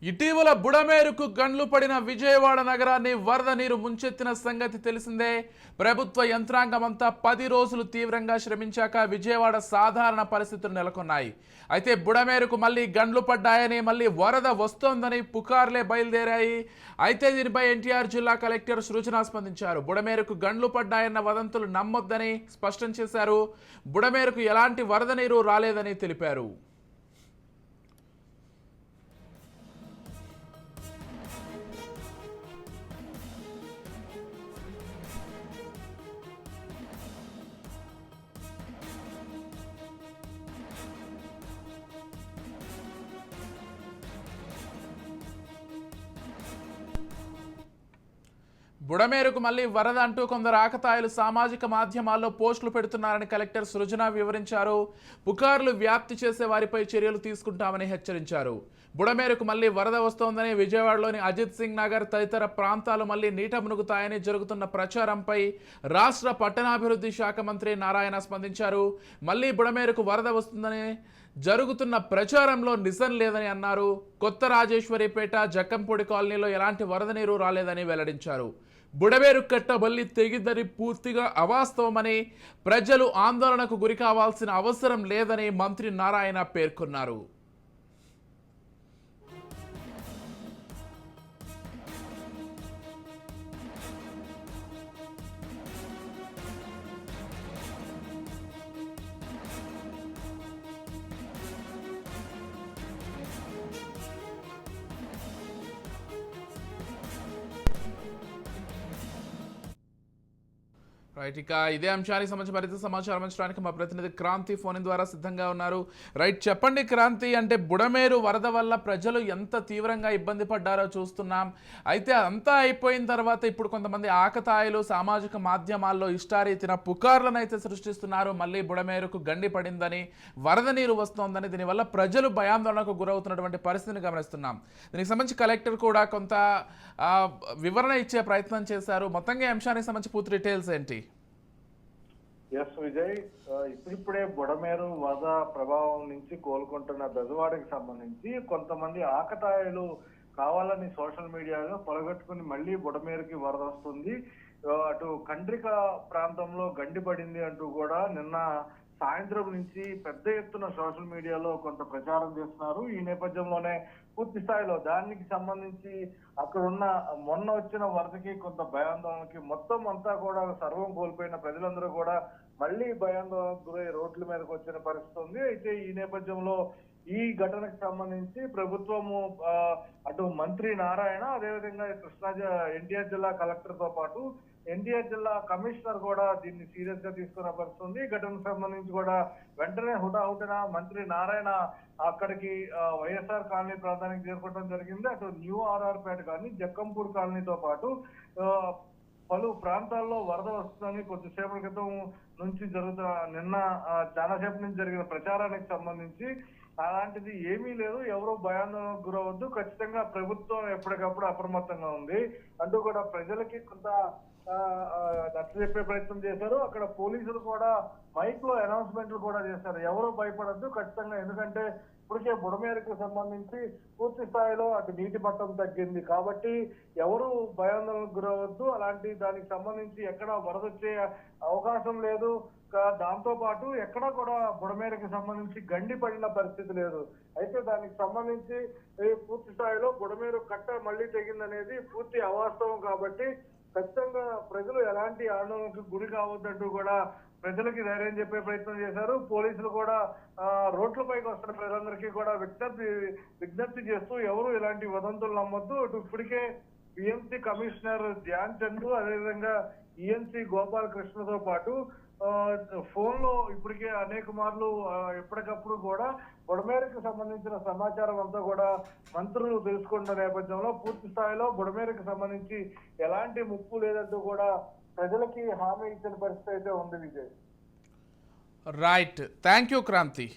ఇటీవల బుడమేరుకు గండ్లు పడిన విజయవాడ నగరాన్ని వరద నీరు ముంచెత్తిన సంగతి తెలిసిందే. ప్రభుత్వ యంత్రాంగమంతా 10 రోజులు తీవ్రంగా శ్రమించాక విజయవాడ సాధారణ పరిస్థితులు నెలకొన్నాయి. అయితే బుడమేరుకు మళ్ళీ గండ్లు పడ్డాయని, మళ్ళీ వరద వస్తోందని పుకార్లే బయలుదేరాయి. అయితే దీనిపై ఎన్టీఆర్ జిల్లా కలెక్టర్ సృజన స్పందించారు. బుడమేరుకు గండ్లు పడ్డాయన్న వదంతులు నమ్మొద్దని స్పష్టం చేశారు. బుడమేరుకు ఎలాంటి వరద నీరు రాలేదని తెలిపారు. బుడమేరుకు మళ్లీ వరద అంటూ కొందరు ఆకతాయిలు సామాజిక మాధ్యమాల్లో పోస్టులు పెడుతున్నారని కలెక్టర్ సృజన వివరించారు. పుకార్లు వ్యాప్తి చేసే వారిపై చర్యలు తీసుకుంటామని హెచ్చరించారు. బుడమేరుకు మళ్లీ వరద వస్తోందని, విజయవాడలోని అజిత్ సింగ్ నగర్ తదితర ప్రాంతాలు మళ్లీ నీట మునుగుతాయని జరుగుతున్న ప్రచారంపై రాష్ట్ర పట్టణాభివృద్ధి శాఖ మంత్రి నారాయణ స్పందించారు. మళ్లీ బుడమేరుకు వరద వస్తుందని జరుగుతున్న ప్రచారంలో నిజం లేదని అన్నారు. కొత్త రాజేశ్వరిపేట, జక్కంపూడి కాలనీలో ఎలాంటి వరద నీరు రాలేదని వెల్లడించారు. బుడమేరు కట్ట మళ్లీ తెగిందని పూర్తిగా అవాస్తవమని, ప్రజలు ఆందోళనకు గురి కావాల్సిన అవసరం లేదని మంత్రి నారాయణ పేర్కొన్నారు. రైట్, ఇక ఇదే అంశానికి సంబంధించి మరింత సమాచారం అంచడానికి మా ప్రతినిధి క్రాంతి ఫోన్ ద్వారా సిద్ధంగా ఉన్నారు. రైట్, చెప్పండి క్రాంతి. అంటే బుడమేరు వరద వల్ల ప్రజలు ఎంత తీవ్రంగా ఇబ్బంది పడ్డారో చూస్తున్నాం. అయితే అంతా అయిపోయిన తర్వాత ఇప్పుడు కొంతమంది ఆకతాయిలు సామాజిక మాధ్యమాల్లో ఇష్టారీతిన పుకార్లను అయితే సృష్టిస్తున్నారు. మళ్ళీ బుడమేరుకు గండి పడిందని, వరద నీరు వస్తోందని, దీనివల్ల ప్రజలు భయాందోళనకు గురవుతున్నటువంటి పరిస్థితిని గమనిస్తున్నాం. దీనికి సంబంధించి కలెక్టర్ కూడా కొంత వివరణ ఇచ్చే ప్రయత్నం చేశారు. మొత్తంగా ఈ అంశానికి సంబంధించి పూర్తి డీటెయిల్స్ ఏంటి? ఎస్ విజయ్, ఇప్పుడిప్పుడే బుడమేరు వరద ప్రభావం నుంచి కోలుకుంటున్న బెజవాడకి సంబంధించి కొంతమంది ఆకతాయిలు కావాలని సోషల్ మీడియాలో పొలగొట్టుకుని మళ్ళీ బుడమేరుకి వరద వస్తుంది, అటు కండ్రిక ప్రాంతంలో గండి పడింది అంటూ కూడా నిన్న సాయంత్రం నుంచి పెద్ద ఎత్తున సోషల్ మీడియాలో కొంత ప్రచారం చేస్తున్నారు. ఈ నేపథ్యంలోనే పూర్తి స్థాయిలో దానికి సంబంధించి అక్కడున్న మొన్న వచ్చిన వరదకి కొంత భయాందోళనకి మొత్తం అంతా కూడా సర్వం కోల్పోయిన ప్రజలందరూ కూడా మళ్ళీ భయాందోళనకు గురై రోడ్ల మీదకి వచ్చిన పరిస్థితి ఉంది. అయితే ఈ నేపథ్యంలో ఈ ఘటనకు సంబంధించి ప్రభుత్వము అటు మంత్రి నారాయణ, అదేవిధంగా ఎన్టీఆర్ జిల్లా కలెక్టర్ తో పాటు ఎన్టీఆర్ జిల్లా కమిషనర్ కూడా దీన్ని సీరియస్ గా తీసుకున్న పరిస్థితుంది. ఘటనకు సంబంధించి కూడా వెంటనే హుటాహుటిన మంత్రి నారాయణ అక్కడికి వైఎస్ఆర్ కాలనీ ప్రాంతానికి చేరుకోవడం జరిగింది. అటు న్యూ ఆర్ఆర్ పేట కానీ, జక్కంపూర్ కాలనీతో పాటు పలు ప్రాంతాల్లో వరద వస్తుందని కొద్దిసేపటి క్రితం నుంచి నిన్న చాలాసేపటి నుంచి జరిగిన ప్రచారానికి సంబంధించి అలాంటిది ఏమీ లేదు, ఎవరో భయాందోళనకు గురవద్దు, ఖచ్చితంగా ప్రభుత్వం ఎప్పటికప్పుడు అప్రమత్తంగా ఉంది అంటూ కూడా ప్రజలకి కొంత నచ్చ చెప్పే ప్రయత్నం చేశారు. అక్కడ పోలీసులు కూడా మైక్ లో అనౌన్స్మెంట్లు కూడా చేశారు, ఎవరో భయపడద్దు ఖచ్చితంగా, ఎందుకంటే ఇప్పటికే బుడమేరుకు సంబంధించి పూర్తి స్థాయిలో అటు నీటి మట్టం తగ్గింది కాబట్టి ఎవరు భయాందోళనకు గురవద్దు, అలాంటి దానికి సంబంధించి ఎక్కడ వరద వచ్చే అవకాశం లేదు, దాంతో పాటు ఎక్కడా కూడా బుడమేరుకి సంబంధించి గండి పడిన పరిస్థితి లేదు. అయితే దానికి సంబంధించి పూర్తి స్థాయిలో బుడమేరు కట్ట మళ్లీ తెగిందనేది పూర్తి అవాస్తవం కాబట్టి ఖచ్చితంగా ప్రజలు ఎలాంటి ఆందోళనకు గురి కావద్దంటూ కూడా ప్రజలకి ధైర్యం చెప్పే ప్రయత్నం చేశారు. పోలీసులు కూడా రోడ్లపైకి వస్తున్న ప్రజలందరికీ కూడా విజ్ఞప్తి చేస్తూ ఎవరు ఇలాంటి వదంతులు నమ్మొద్దు, ఇప్పటికే పిఎంసి కమిషనర్ ధ్యాన్ చంద్, అదేవిధంగా ఈఎన్సీ గోపాలకృష్ణతో పాటు ఫోన్ లో ఇప్పటికే అనేక మార్లు ఎప్పటికప్పుడు కూడా బుడమేరుకు సంబంధించిన సమాచారం అంతా కూడా మంత్రులు తెలుసుకుంటున్న నేపథ్యంలో పూర్తి స్థాయిలో బుడమేరుకు సంబంధించి ఎలాంటి ముప్పు లేదంటూ కూడా ప్రజలకి హామీ ఇచ్చిన పరిస్థితి అయితే ఉంది Vijay. Right, thank you Kranti.